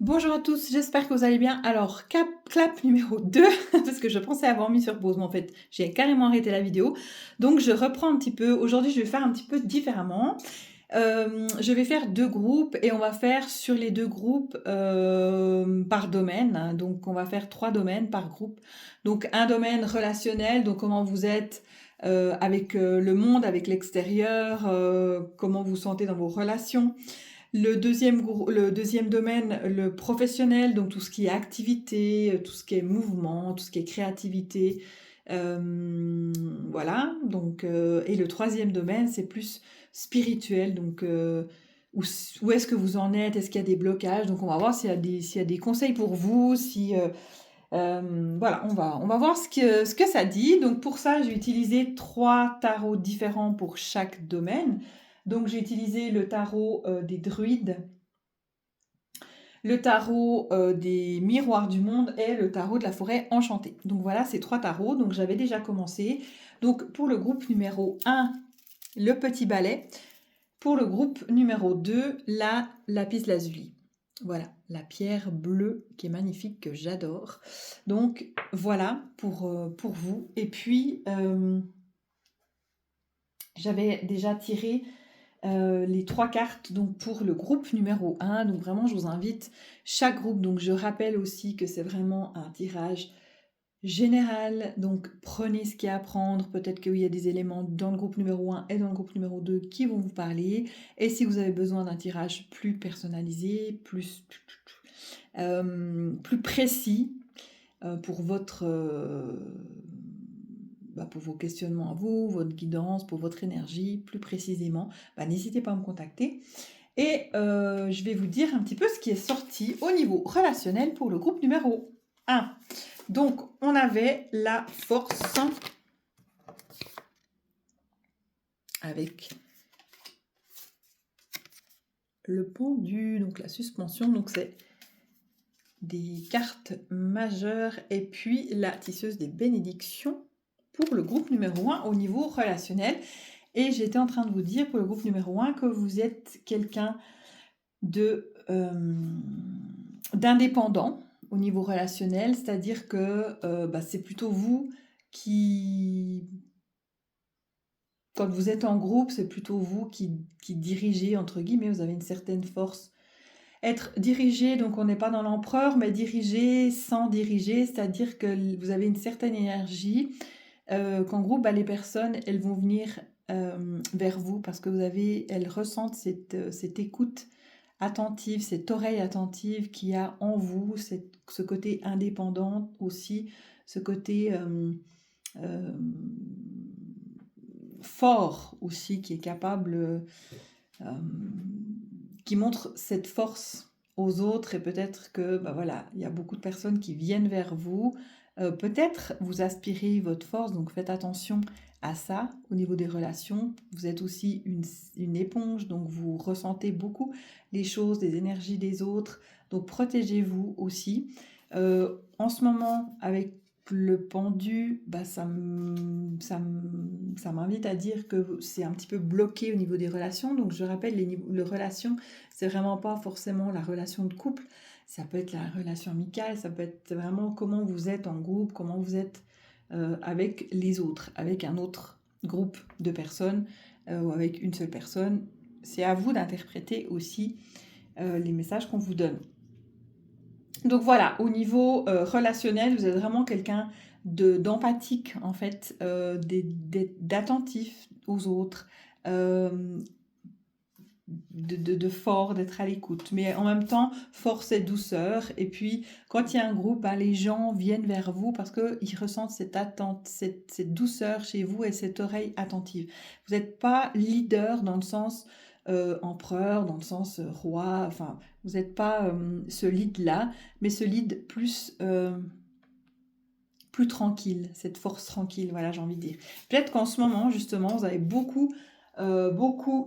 Bonjour à tous, j'espère que vous allez bien. Alors, clap numéro 2, parce que je pensais avoir mis sur pause, mais en fait, j'ai carrément arrêté la vidéo. Donc, je reprends un petit peu. Aujourd'hui, je vais faire un petit peu différemment. Je vais faire 2 groupes et on va faire sur les 2 groupes, par domaine. Donc, on va faire 3 domaines par groupe. Donc, un domaine relationnel, donc comment vous êtes, avec, le monde, avec l'extérieur, comment vous sentez dans vos relations. Le deuxième domaine, le professionnel, donc tout ce qui est activité, tout ce qui est mouvement, tout ce qui est créativité. Voilà, donc, et le troisième domaine, c'est plus spirituel, donc où est-ce que vous en êtes? Est-ce qu'il y a des blocages? Donc on va voir s'il y a des conseils pour vous, si, voilà, on va voir ce que ça dit. Donc pour ça, j'ai utilisé 3 tarots différents pour chaque domaine. Donc j'ai utilisé le tarot des druides, le tarot des miroirs du monde et le tarot de la forêt enchantée. Donc voilà ces 3 tarots. Donc j'avais déjà commencé. Donc pour le groupe numéro 1, le petit balai. Pour le groupe numéro 2, la lapis lazuli. Voilà, la pierre bleue qui est magnifique, que j'adore. Donc voilà pour vous. Et puis, j'avais déjà tiré les 3 cartes donc pour le groupe numéro 1. Donc vraiment, je vous invite, chaque groupe, donc je rappelle aussi que c'est vraiment un tirage général, donc prenez ce qu'il y a à prendre. Peut-être qu'il y a des éléments dans le groupe numéro 1 et dans le groupe numéro 2 qui vont vous parler. Et si vous avez besoin d'un tirage plus personnalisé, plus précis pour pour vos questionnements à vous, votre guidance, pour votre énergie, plus précisément, n'hésitez pas à me contacter. Et je vais vous dire un petit peu ce qui est sorti au niveau relationnel pour le groupe numéro 1. Donc, on avait la force avec le pendu, donc la suspension, donc c'est des cartes majeures, et puis la tisseuse des bénédictions pour le groupe numéro 1 au niveau relationnel. Et j'étais en train de vous dire pour le groupe numéro 1 que vous êtes quelqu'un d'indépendant au niveau relationnel, c'est-à-dire que c'est plutôt vous qui, quand vous êtes en groupe, c'est plutôt vous qui dirigez, entre guillemets, vous avez une certaine force. Être dirigé, donc on n'est pas dans l'empereur, mais dirigé sans diriger, c'est-à-dire que vous avez une certaine énergie, qu'en groupe, les personnes, elles vont venir vers vous parce que elles ressentent cette écoute attentive, cette oreille attentive qu'il y a en vous, ce côté indépendant aussi, ce côté fort aussi, qui est capable, qui montre cette force aux autres. Et peut-être que voilà, il y a beaucoup de personnes qui viennent vers vous. Peut-être vous aspirez votre force, donc faites attention à ça au niveau des relations. Vous êtes aussi une éponge, donc vous ressentez beaucoup les choses, les énergies des autres. Donc protégez-vous aussi. En ce moment, avec le pendu, ça m'invite à dire que c'est un petit peu bloqué au niveau des relations. Donc je rappelle, les relations, c'est vraiment pas forcément la relation de couple. Ça peut être la relation amicale, ça peut être vraiment comment vous êtes en groupe, comment vous êtes avec les autres, avec un autre groupe de personnes ou avec une seule personne. C'est à vous d'interpréter aussi les messages qu'on vous donne. Donc voilà, au niveau relationnel, vous êtes vraiment quelqu'un d'empathique, en fait, d'attentif aux autres, de fort, d'être à l'écoute. Mais en même temps, force et douceur. Et puis, quand il y a un groupe, les gens viennent vers vous parce qu'ils ressentent cette attente, cette douceur chez vous et cette oreille attentive. Vous n'êtes pas leader dans le sens empereur, dans le sens roi, enfin, vous n'êtes pas ce lead-là, mais ce lead plus tranquille, cette force tranquille, voilà, j'ai envie de dire. Peut-être qu'en ce moment, justement, vous avez beaucoup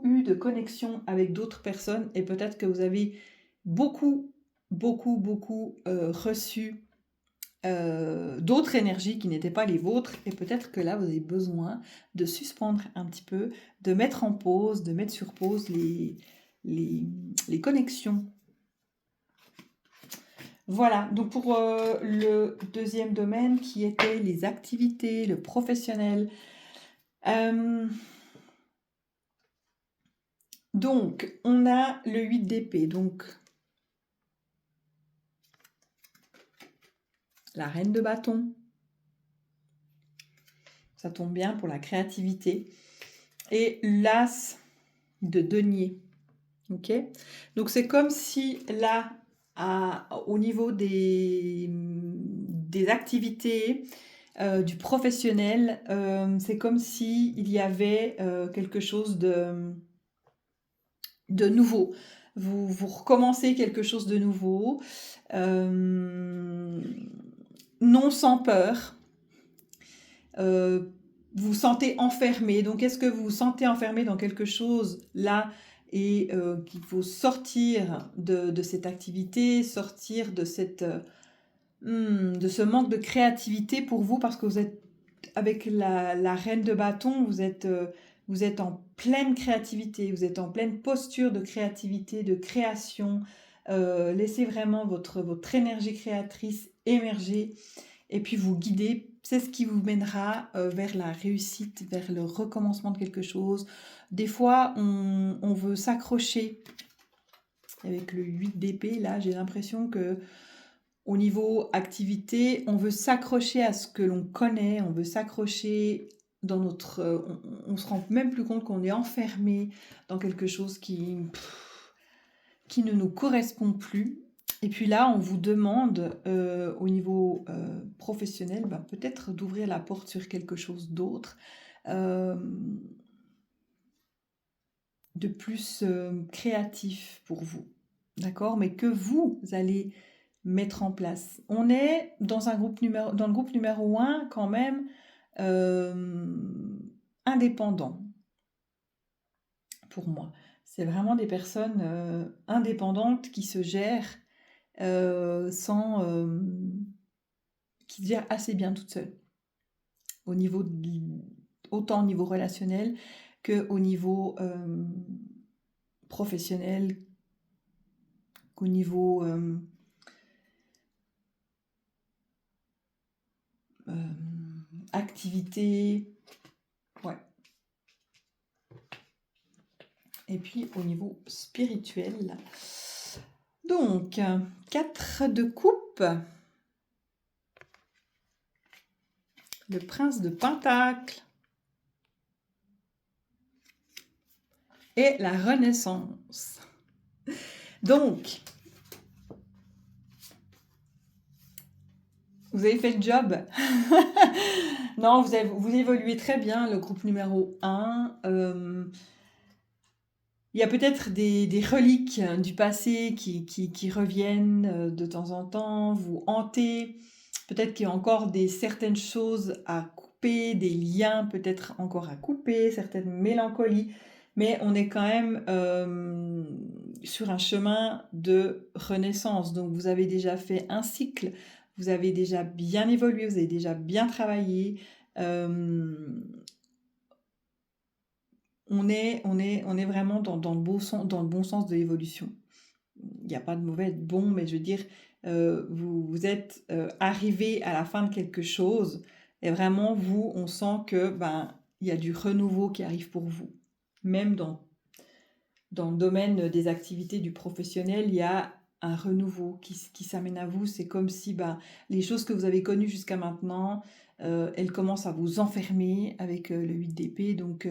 eu de connexions avec d'autres personnes, et peut-être que vous avez beaucoup reçu d'autres énergies qui n'étaient pas les vôtres, et peut-être que là, vous avez besoin de suspendre un petit peu, de mettre en pause, de mettre sur pause les connexions Voilà, donc pour le deuxième domaine qui était les activités, le professionnel. Donc, on a le 8 d'épée, donc la reine de bâton. Ça tombe bien pour la créativité. Et l'as de denier. Ok. Donc, c'est comme si là, au niveau des activités, du professionnel, c'est comme si il y avait quelque chose de nouveau. Vous recommencez quelque chose de nouveau, non sans peur. Vous sentez enfermé. Donc, est-ce que vous vous sentez enfermé dans quelque chose là et qu'il faut sortir de cette activité, sortir de de ce manque de créativité pour vous parce que vous êtes avec la reine de bâton, vous êtes en pleine créativité, vous êtes en pleine posture de créativité, de création. Laissez vraiment votre énergie créatrice émerger et puis vous guider. C'est ce qui vous mènera vers la réussite, vers le recommencement de quelque chose. Des fois, on veut s'accrocher. Avec le 8 d'épée, là, j'ai l'impression que au niveau activité, on veut s'accrocher à ce que l'on connaît, on veut s'accrocher dans notre... on se rend même plus compte qu'on est enfermé dans quelque chose qui ne nous correspond plus. Et puis là, on vous demande au niveau professionnel, peut-être d'ouvrir la porte sur quelque chose d'autre, de plus créatif pour vous. D'accord? Mais que vous allez mettre en place. On est dans le groupe numéro 1 quand même indépendant pour moi. C'est vraiment des personnes indépendantes qui se gèrent qui se gèrent assez bien toutes seules. Autant au niveau relationnel qu'au niveau professionnel, qu'au niveau activité, ouais. Et puis au niveau spirituel. Donc, 4 de coupe. Le prince de Pentacle. Et la Renaissance. Donc, vous avez fait le job. Non, vous évoluez très bien, le groupe numéro 1. Il y a peut-être des reliques du passé qui reviennent de temps en temps, vous hantez. Peut-être qu'il y a encore certaines choses à couper, des liens peut-être encore à couper, certaines mélancolies. Mais on est quand même sur un chemin de renaissance. Donc, vous avez déjà fait un cycle, vous avez déjà bien évolué, vous avez déjà bien travaillé. On est vraiment dans le bon sens de l'évolution. Il n'y a pas de mauvais, de bon, mais je veux dire, vous êtes arrivé à la fin de quelque chose et vraiment, on sent que il y a du renouveau qui arrive pour vous. Même dans le domaine des activités du professionnel, il y a un renouveau qui s'amène à vous. C'est comme si les choses que vous avez connues jusqu'à maintenant, elles commencent à vous enfermer avec le 8 d'épée. Donc,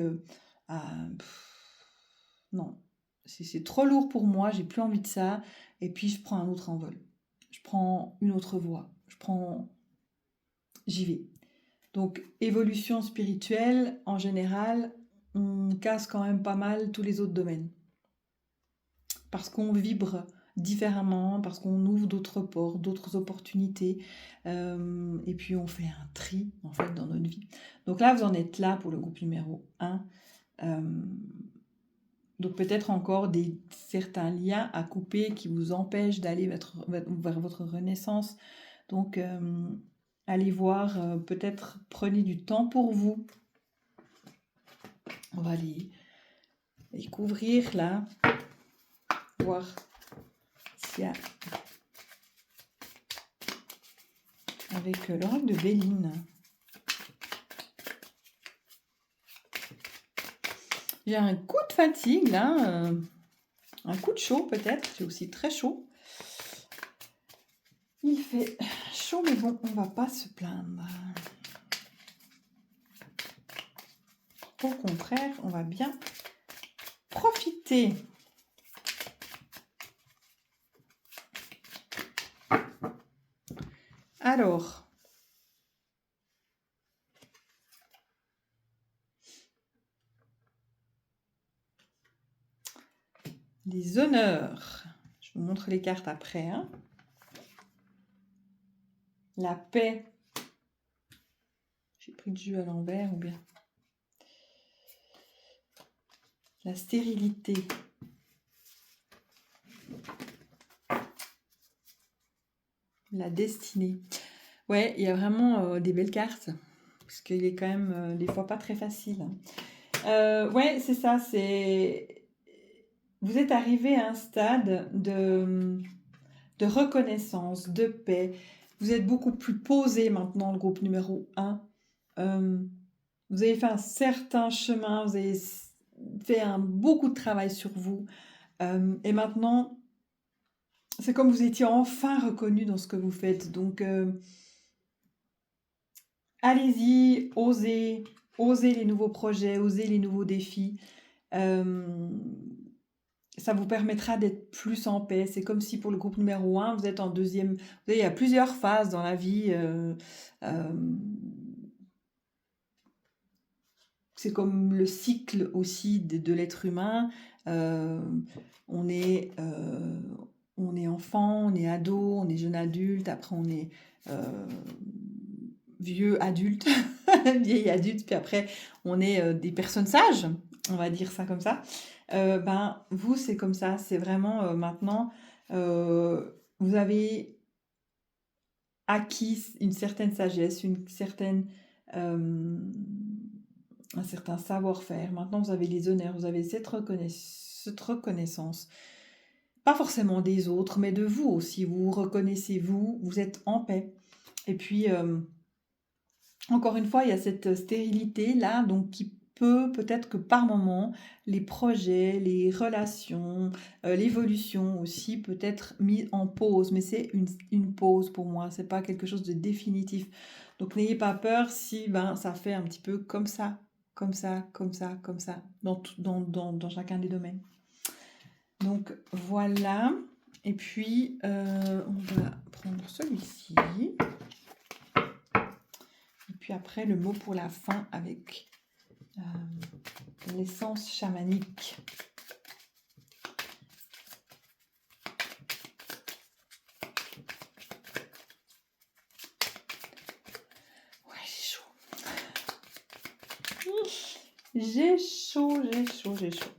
non, c'est trop lourd pour moi, j'ai plus envie de ça. Et puis, je prends un autre envol. Je prends une autre voie. J'y vais. Donc, évolution spirituelle, en général, on casse quand même pas mal tous les autres domaines. Parce qu'on vibre différemment, parce qu'on ouvre d'autres portes, d'autres opportunités, et puis on fait un tri, en fait, dans notre vie. Donc là, vous en êtes là pour le groupe numéro 1. Donc peut-être encore certains liens à couper qui vous empêchent d'aller vers votre renaissance. Donc allez voir, peut-être prenez du temps pour vous. On va les couvrir là, voir s'il y a avec l'oracle de Béline. J'ai un coup de fatigue là, un coup de chaud peut-être, c'est aussi très chaud. Il fait chaud mais bon, on va pas se plaindre. Au contraire, on va bien profiter. Alors, les honneurs. Je vous montre les cartes après. Hein. La paix. J'ai pris le jus à l'envers ou bien. La stérilité. La destinée. Ouais, il y a vraiment des belles cartes. Parce qu'il est quand même des fois pas très facile. Ouais, c'est ça. Vous êtes arrivé à un stade de reconnaissance, de paix. Vous êtes beaucoup plus posé maintenant, le groupe numéro 1. Vous avez fait un certain chemin, vous avez fait beaucoup de travail sur vous. Et maintenant, c'est comme vous étiez enfin reconnu dans ce que vous faites. Donc, allez-y, osez les nouveaux projets, osez les nouveaux défis. Ça vous permettra d'être plus en paix. C'est comme si pour le groupe numéro 1, vous êtes en deuxième. Vous voyez, il y a plusieurs phases dans la vie. C'est comme le cycle aussi de l'être humain. On est enfant, on est ado, on est jeune adulte, après on est vieux adulte, vieil adulte, puis après on est des personnes sages, on va dire ça comme ça. Vous, c'est comme ça, c'est vraiment maintenant, vous avez acquis une certaine sagesse, un certain savoir-faire. Maintenant, vous avez les honneurs, vous avez cette reconnaissance. Pas forcément des autres, mais de vous aussi. Vous vous reconnaissez, vous êtes en paix. Et puis, encore une fois, il y a cette stérilité-là, donc qui peut-être que par moment, les projets, les relations, l'évolution aussi peut être mis en pause. Mais c'est une pause pour moi, c'est pas quelque chose de définitif. Donc n'ayez pas peur si ça fait un petit peu comme ça, dans chacun des domaines. Donc voilà. Et puis, on va prendre celui-ci. Et puis après, le mot pour la fin avec l'essence chamanique. Ouais, j'ai chaud. J'ai chaud.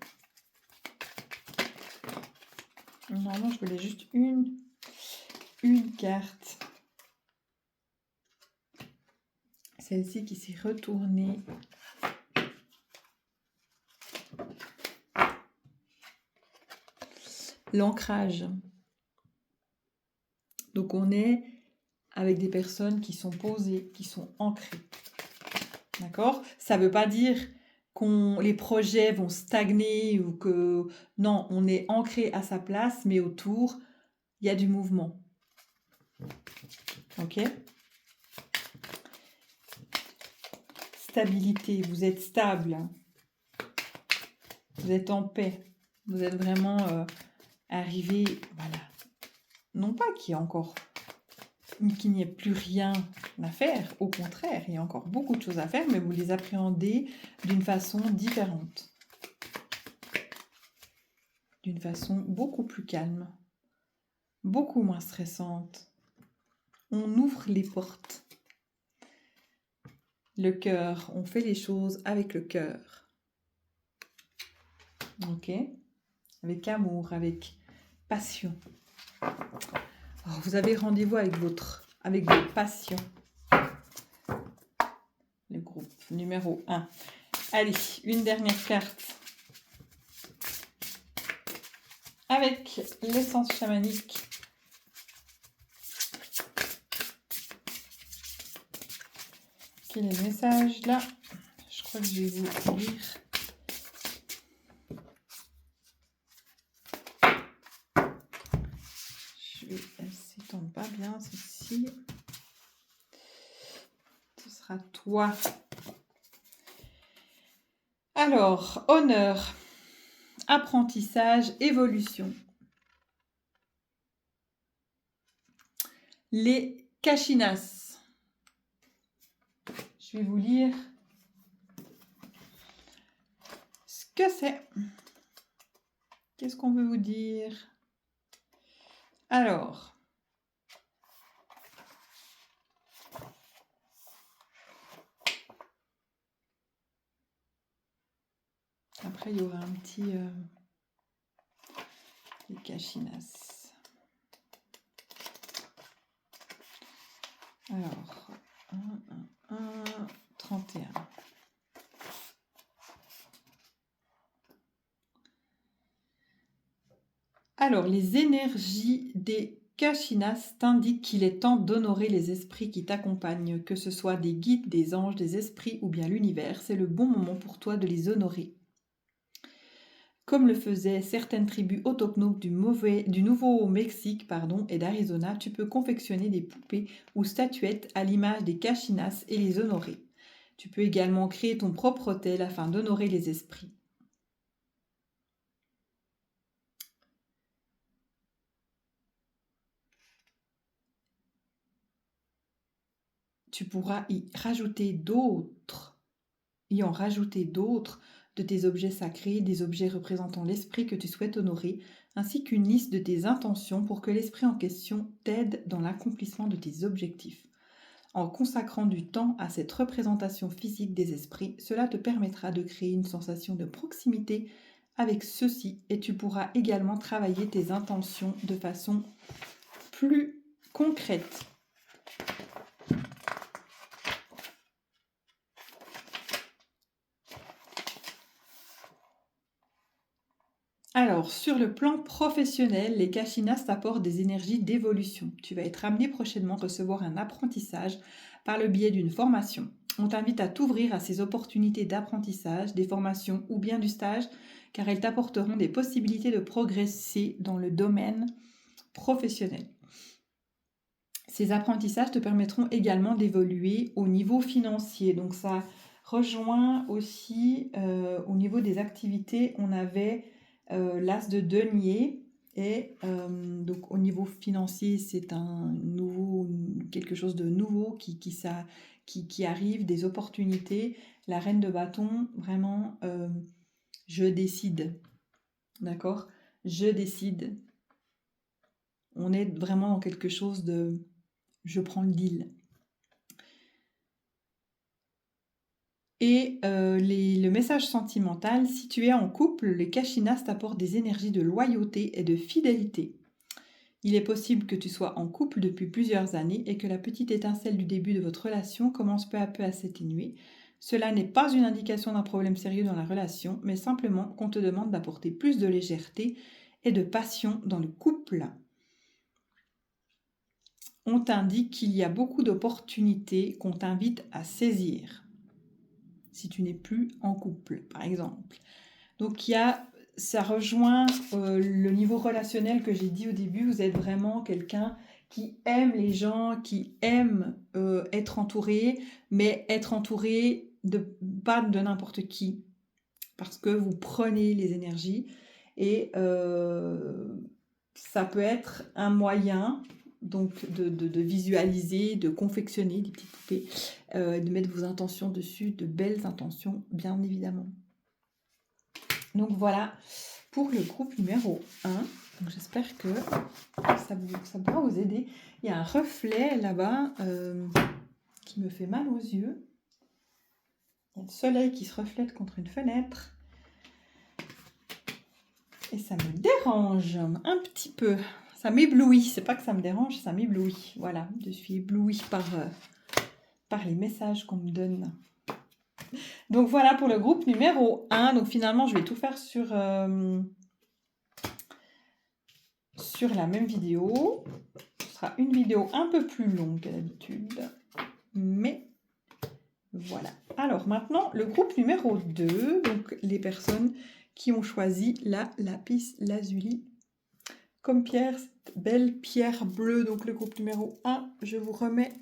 Normalement, je voulais juste une carte. Celle-ci qui s'est retournée. L'ancrage. Donc, on est avec des personnes qui sont posées, qui sont ancrées. D'accord ? Ça ne veut pas dire que les projets vont stagner ou que... Non, on est ancré à sa place, mais autour, il y a du mouvement. Ok ? Stabilité, vous êtes stable. Vous êtes en paix. Vous êtes vraiment arrivé, voilà. Non pas qu'il n'y ait plus rien à faire. Au contraire, il y a encore beaucoup de choses à faire, mais vous les appréhendez d'une façon différente. D'une façon beaucoup plus calme. Beaucoup moins stressante. On ouvre les portes. Le cœur, on fait les choses avec le cœur. Ok ? Avec amour, avec passion. Alors, vous avez rendez-vous avec vos passions. Le groupe numéro 1. Allez, une dernière carte. Avec l'essence chamanique. vérifier les messages là. Je crois que je vais vous lire. Elle s'étend pas bien celle-ci. Ce sera toi. Alors, honneur, apprentissage, évolution. Les Kashinas. Je vais vous lire ce que c'est. Qu'est-ce qu'on veut vous dire? Alors, après il y aura un petit les Kashinas. Alors, 31. Alors, les énergies des Kashinas t'indiquent qu'il est temps d'honorer les esprits qui t'accompagnent, que ce soit des guides, des anges, des esprits ou bien l'univers. C'est le bon moment pour toi de les honorer. Comme le faisaient certaines tribus autochtones du Nouveau-Mexique et d'Arizona, tu peux confectionner des poupées ou statuettes à l'image des Kashinas et les honorer. Tu peux également créer ton propre hôtel afin d'honorer les esprits. Tu pourras y en rajouter d'autres de tes objets sacrés, des objets représentant l'esprit que tu souhaites honorer, ainsi qu'une liste de tes intentions pour que l'esprit en question t'aide dans l'accomplissement de tes objectifs. En consacrant du temps à cette représentation physique des esprits, cela te permettra de créer une sensation de proximité avec ceux-ci et tu pourras également travailler tes intentions de façon plus concrète. Alors, sur le plan professionnel, les Kashinas t'apportent des énergies d'évolution. Tu vas être amené prochainement à recevoir un apprentissage par le biais d'une formation. On t'invite à t'ouvrir à ces opportunités d'apprentissage, des formations ou bien du stage, car elles t'apporteront des possibilités de progresser dans le domaine professionnel. Ces apprentissages te permettront également d'évoluer au niveau financier. Donc ça rejoint aussi au niveau des activités, on avait l'as de denier et donc au niveau financier c'est quelque chose de nouveau qui arrive, des opportunités. La reine de bâton, vraiment je décide, d'accord, je décide. On est vraiment dans quelque chose de je prends le deal. Et le message sentimental, si tu es en couple, les Kashinas t'apportent des énergies de loyauté et de fidélité. Il est possible que tu sois en couple depuis plusieurs années et que la petite étincelle du début de votre relation commence peu à peu à s'atténuer. Cela n'est pas une indication d'un problème sérieux dans la relation, mais simplement qu'on te demande d'apporter plus de légèreté et de passion dans le couple. On t'indique qu'il y a beaucoup d'opportunités qu'on t'invite à saisir. Si tu n'es plus en couple, par exemple. Donc, ça rejoint le niveau relationnel que j'ai dit au début. Vous êtes vraiment quelqu'un qui aime les gens, qui aime être entouré, mais être entouré pas de n'importe qui, parce que vous prenez les énergies et ça peut être un moyen donc de visualiser, de confectionner des petites poupées, de mettre vos intentions dessus, de belles intentions, bien évidemment. Donc voilà pour le groupe numéro 1. Donc j'espère que ça pourra vous aider. Il y a un reflet là-bas qui me fait mal aux yeux. Il y a le soleil qui se reflète contre une fenêtre. Et ça me dérange un petit peu. Ça m'éblouit. C'est pas que ça me dérange, ça m'éblouit. Voilà, je suis éblouie par les messages qu'on me donne. Donc voilà pour le groupe numéro 1. Donc finalement, je vais tout faire sur la même vidéo. Ce sera une vidéo un peu plus longue que d'habitude. Mais Voilà. Alors maintenant, le groupe numéro 2, donc les personnes qui ont choisi la lapis lazuli comme pierre, cette belle pierre bleue. Donc le groupe numéro 1, je vous remets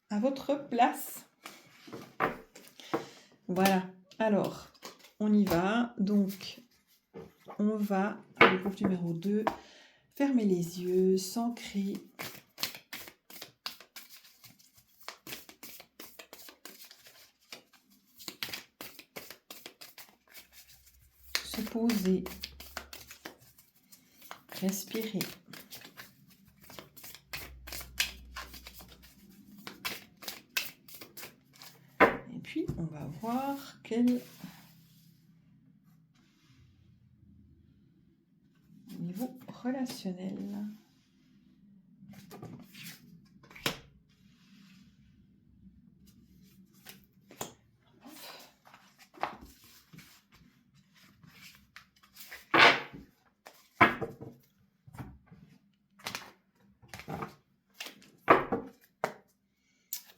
à votre place. Voilà. Alors, on y va. Donc, on va, le groupe numéro 2, fermer les yeux, s'ancrer. Se poser. Respirer. Et puis, on va voir quel niveau relationnel.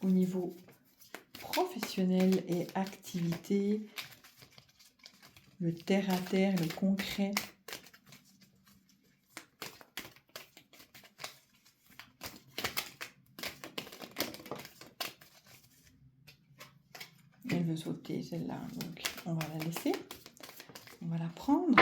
Au niveau professionnel et activité, le terre-à-terre, le concret. Elle veut sauter celle-là, donc on va la laisser. On va la prendre.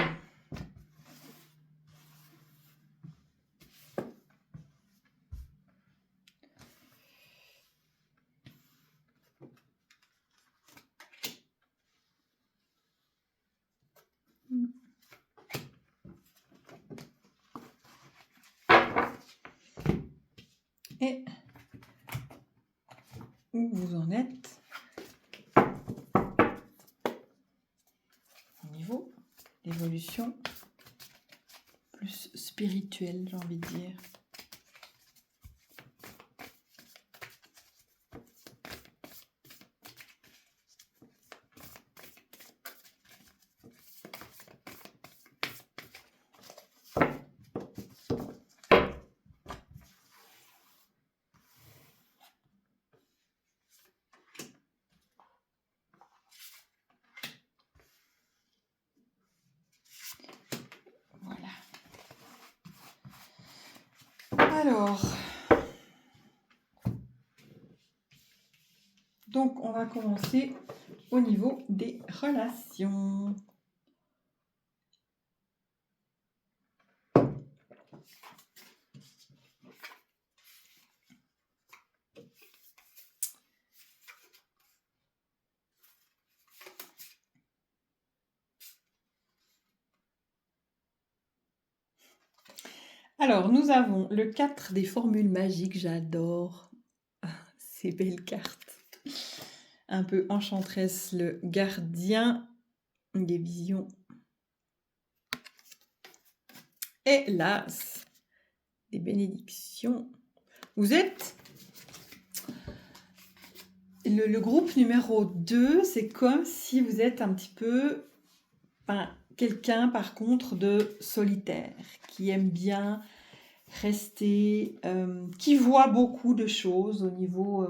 Et où vous en êtes au niveau d'évolution plus spirituelle, j'ai envie de dire. Alors, donc on va commencer au niveau des relations. Alors, nous avons le 4 des formules magiques, j'adore ces belles cartes. Un peu enchanteresse, le gardien des visions. Et l'as des bénédictions. Vous êtes le groupe numéro 2, c'est comme si vous êtes un petit peu quelqu'un par contre de solitaire, qui aime bien rester, qui voit beaucoup de choses au niveau,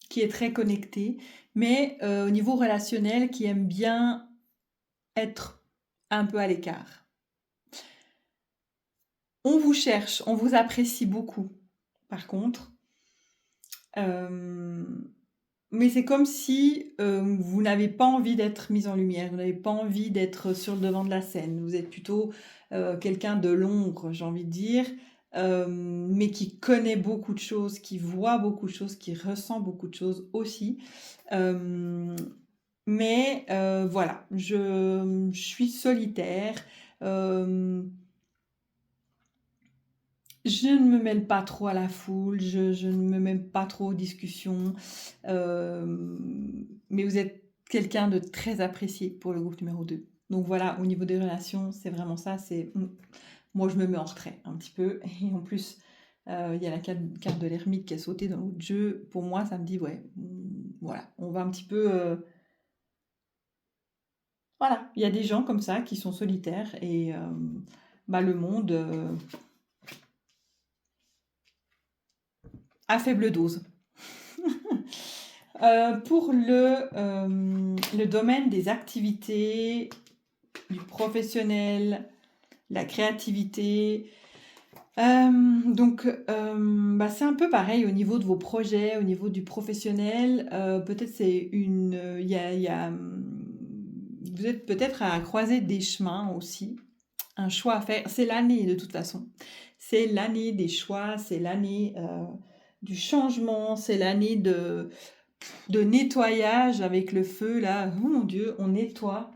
qui est très connecté, mais au niveau relationnel, qui aime bien être un peu à l'écart. On vous cherche, on vous apprécie beaucoup, par contre. Mais c'est comme si vous n'avez pas envie d'être mise en lumière, vous n'avez pas envie d'être sur le devant de la scène. Vous êtes plutôt quelqu'un de l'ombre, j'ai envie de dire, mais qui connaît beaucoup de choses, qui voit beaucoup de choses, qui ressent beaucoup de choses aussi. Mais voilà, je suis solitaire. Je ne me mêle pas trop à la foule, je ne me mêle pas trop aux discussions, mais vous êtes quelqu'un de très apprécié pour le groupe numéro 2. Donc voilà, au niveau des relations, c'est vraiment ça, moi je me mets en retrait un petit peu, et en plus, il y a la carte de l'ermite qui a sauté dans l'autre jeu. Pour moi, ça me dit, ouais, voilà, on va un petit peu... Voilà, il y a des gens comme ça qui sont solitaires, et le monde... à faible dose. Pour le domaine des activités, du professionnel, la créativité, donc, bah, c'est un peu pareil au niveau de vos projets, au niveau du professionnel. Peut-être c'est une, vous êtes peut-être à croiser des chemins aussi, un choix à faire. C'est l'année de toute façon. C'est l'année des choix, c'est l'année du changement, c'est l'année de nettoyage avec le feu. Là, oh mon Dieu, on nettoie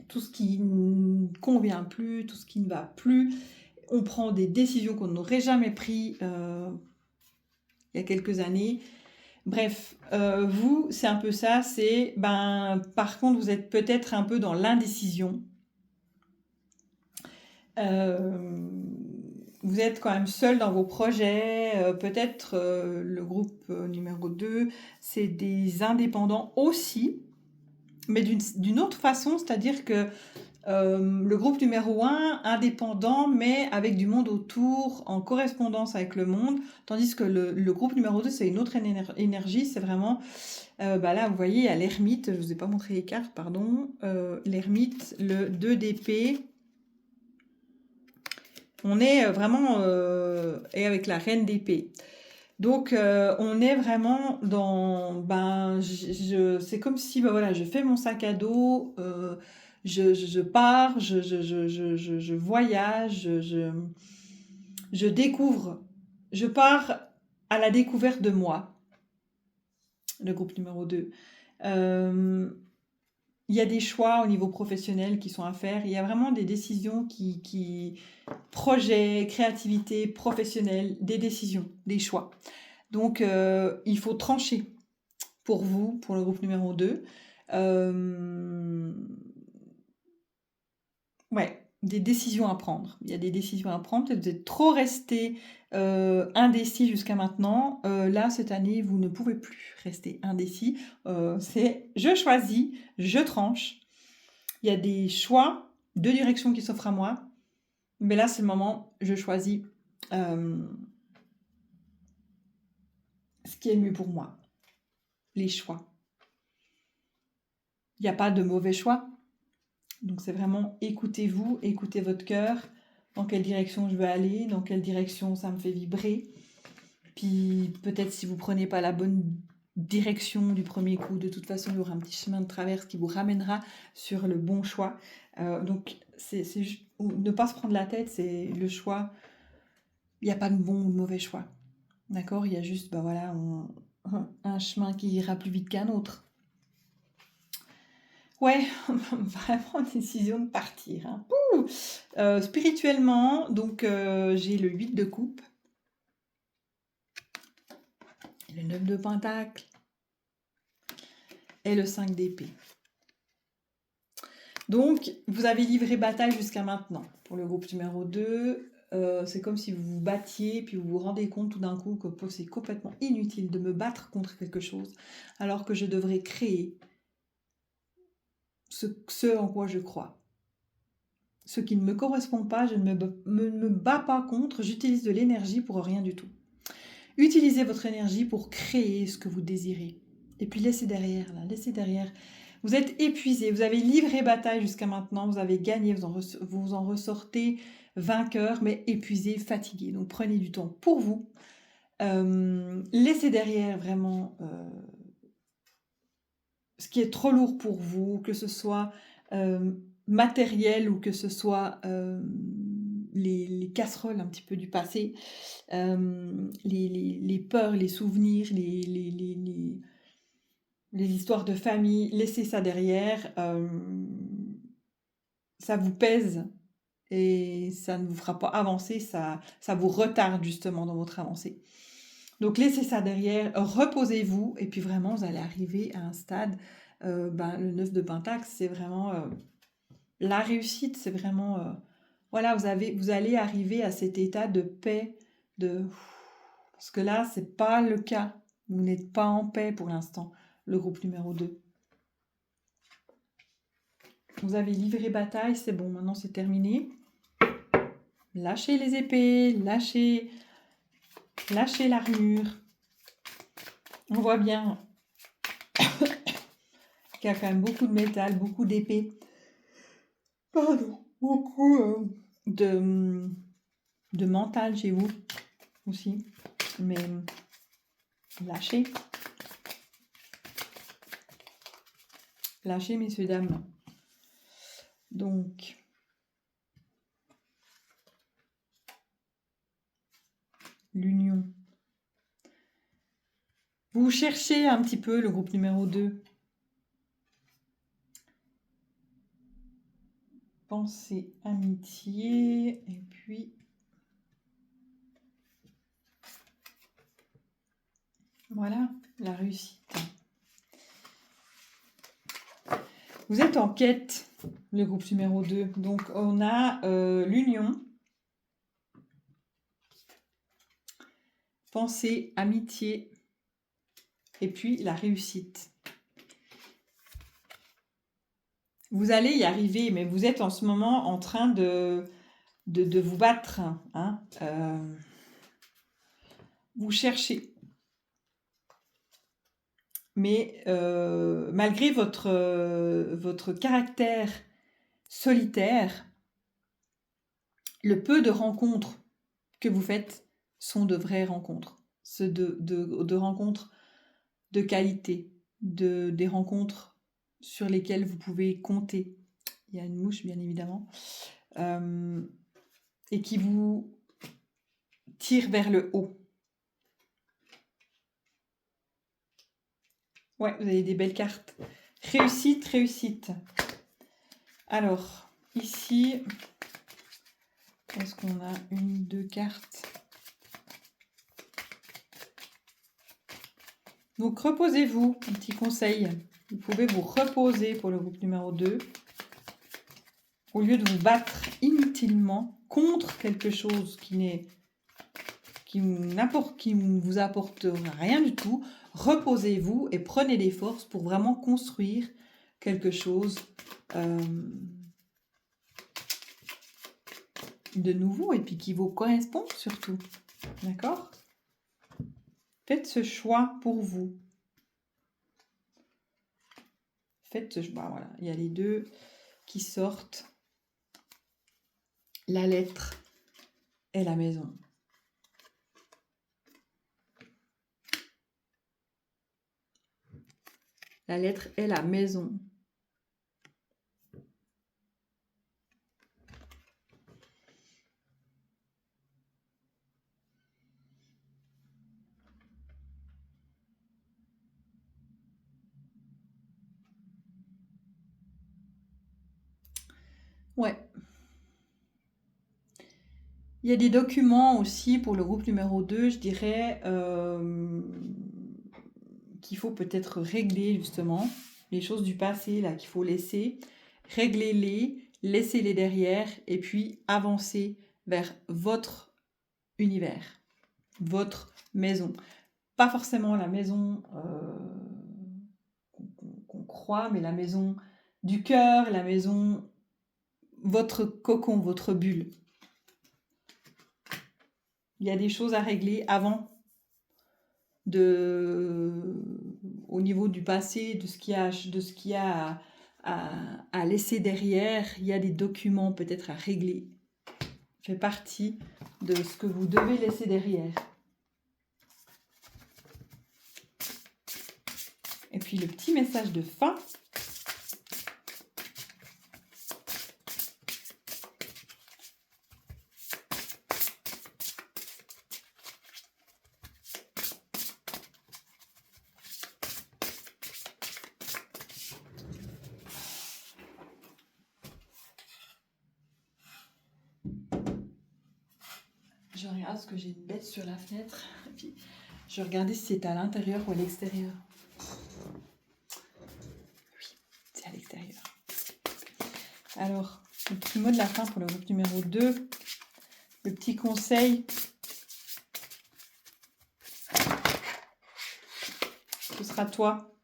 tout ce qui ne convient plus, tout ce qui ne va plus. On prend des décisions qu'on n'aurait jamais prises il y a quelques années. Bref, vous, c'est un peu ça. C'est, ben, par contre, vous êtes peut-être un peu dans l'indécision. Vous êtes quand même seul dans vos projets. Peut-être le groupe numéro 2, c'est des indépendants aussi, mais d'une autre façon, c'est-à-dire que le groupe numéro 1, indépendant, mais avec du monde autour, en correspondance avec le monde, tandis que le groupe numéro 2, c'est une autre énergie, c'est vraiment, bah là, vous voyez, il y a l'ermite, je ne vous ai pas montré les cartes, pardon, l'ermite, le 2 d'épée, on est vraiment, et avec la reine d'épée. Donc, on est vraiment dans, ben, c'est comme si, ben voilà, je fais mon sac à dos, je pars, je voyage, je découvre, je pars à la découverte de moi, le groupe numéro 2. Il y a des choix au niveau professionnel qui sont à faire, il y a vraiment des décisions projets, créativité, professionnel, des décisions, des choix. Donc, il faut trancher pour vous, pour le groupe numéro 2. Ouais, des décisions à prendre. Il y a des décisions à prendre. Peut-être que vous êtes trop resté indécis jusqu'à maintenant. Là, cette année, vous ne pouvez plus rester indécis. C'est je choisis, je tranche. Il y a des choix de direction qui s'offrent à moi. Mais là, c'est le moment, je choisis ce qui est le mieux pour moi. Les choix. Il n'y a pas de mauvais choix. Donc c'est vraiment écoutez-vous, écoutez votre cœur, dans quelle direction je veux aller, dans quelle direction ça me fait vibrer. Puis peut-être si vous prenez pas la bonne direction du premier coup, de toute façon il y aura un petit chemin de traverse qui vous ramènera sur le bon choix. Donc c'est juste ne pas se prendre la tête, c'est le choix. Il n'y a pas de bon ou de mauvais choix. D'accord? Il y a juste bah voilà, un chemin qui ira plus vite qu'un autre. Ouais, vraiment décision de partir. Hein. Spirituellement, donc j'ai le 8 de coupe, le 9 de pentacle et le 5 d'épée. Donc, vous avez livré bataille jusqu'à maintenant. Pour le groupe numéro 2, c'est comme si vous vous battiez, puis vous vous rendez compte tout d'un coup que c'est complètement inutile de me battre contre quelque chose, alors que je devrais créer ce en quoi je crois. Ce qui ne me correspond pas, je ne me bats pas contre, j'utilise de l'énergie pour rien du tout. Utilisez votre énergie pour créer ce que vous désirez. Et puis laissez derrière. Vous êtes épuisé, vous avez livré bataille jusqu'à maintenant, vous avez gagné, vous en ressortez vainqueur, mais épuisé, fatigué. Donc prenez du temps pour vous. Laissez derrière vraiment ce qui est trop lourd pour vous, que ce soit matériel ou que ce soit les casseroles un petit peu du passé, les peurs, les souvenirs, les histoires de famille, laissez ça derrière. Ça vous pèse et ça ne vous fera pas avancer, ça vous retarde justement dans votre avancée. Donc laissez ça derrière, reposez-vous et puis vraiment vous allez arriver à un stade, le 9 de pentacle, c'est vraiment la réussite, c'est vraiment, voilà, vous allez arriver à cet état de paix, parce que là, c'est pas le cas. Vous n'êtes pas en paix pour l'instant, le groupe numéro 2. Vous avez livré bataille, c'est bon, maintenant c'est terminé. Lâchez les épées, lâchez l'armure. On voit bien qu'il y a quand même beaucoup de métal, beaucoup d'épée. Pardon. Beaucoup de mental chez vous aussi. Mais lâchez. Lâchez, messieurs, dames. Donc, l'union. Vous cherchez un petit peu le groupe numéro 2. Pensée, amitié, et puis voilà, la réussite. Vous êtes en quête, le groupe numéro 2. Donc, on a l'union, pensée, amitié, et puis la réussite. Vous allez y arriver, mais vous êtes en ce moment en train de vous battre. Hein. Vous cherchez. Mais malgré votre caractère solitaire, le peu de rencontres que vous faites sont de vraies rencontres. De rencontres de qualité, des rencontres sur lesquelles vous pouvez compter. Il y a une mouche, bien évidemment. Et qui vous tirent vers le haut. Ouais, vous avez des belles cartes. Réussite, réussite. Alors, ici, est-ce qu'on a une, deux cartes? Donc, reposez-vous, un petit conseil. Vous pouvez vous reposer pour le groupe numéro 2. Au lieu de vous battre inutilement contre quelque chose qui ne vous apporte rien du tout, reposez-vous et prenez des forces pour vraiment construire quelque chose de nouveau et puis qui vous correspond surtout. D'accord? Faites ce choix pour vous. Faites ce choix. Voilà, il y a les deux qui sortent. La lettre et la maison. La lettre est la maison. Ouais. Il y a des documents aussi pour le groupe numéro 2, je dirais, qu'il faut peut-être régler justement. Les choses du passé, là, qu'il faut laisser. Réglez-les, laissez-les derrière et puis avancez vers votre univers, votre maison. Pas forcément la maison qu'on croit, mais la maison du cœur, la maison, votre cocon, votre bulle. Il y a des choses à régler avant au niveau du passé, de ce qu'il y a à laisser derrière. Il y a des documents peut-être à régler. Ça fait partie de ce que vous devez laisser derrière. Et puis le petit message de fin. Je regarde parce que j'ai une bête sur la fenêtre. Et puis, je regardais si c'était à l'intérieur ou à l'extérieur. Oui, c'est à l'extérieur. Alors, le petit mot de la fin pour le groupe numéro 2. Le petit conseil. Ce sera toi.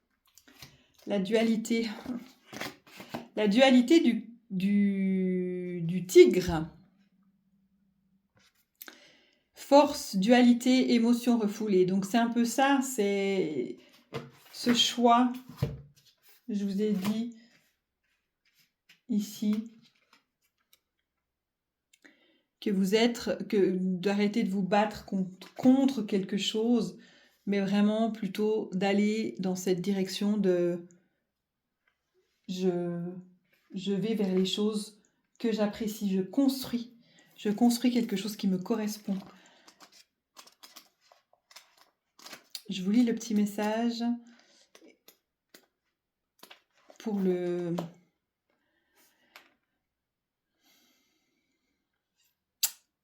La dualité. La dualité du tigre. Force, dualité, émotion refoulée. Donc c'est un peu ça, c'est ce choix, je vous ai dit ici, que vous êtes, d'arrêter de vous battre contre quelque chose, mais vraiment plutôt d'aller dans cette direction de je vais vers les choses que j'apprécie, je construis quelque chose qui me correspond. Je vous lis le petit message pour le...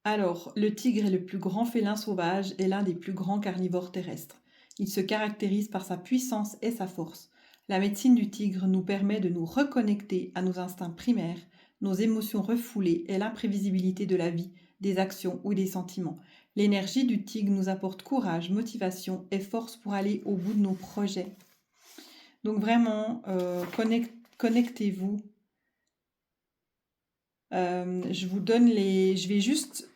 Alors, le tigre est le plus grand félin sauvage et l'un des plus grands carnivores terrestres. Il se caractérise par sa puissance et sa force. La médecine du tigre nous permet de nous reconnecter à nos instincts primaires, nos émotions refoulées et l'imprévisibilité de la vie, des actions ou des sentiments. L'énergie du tigre nous apporte courage, motivation et force pour aller au bout de nos projets. Donc vraiment, connectez-vous. Je vous donne les... Je vais juste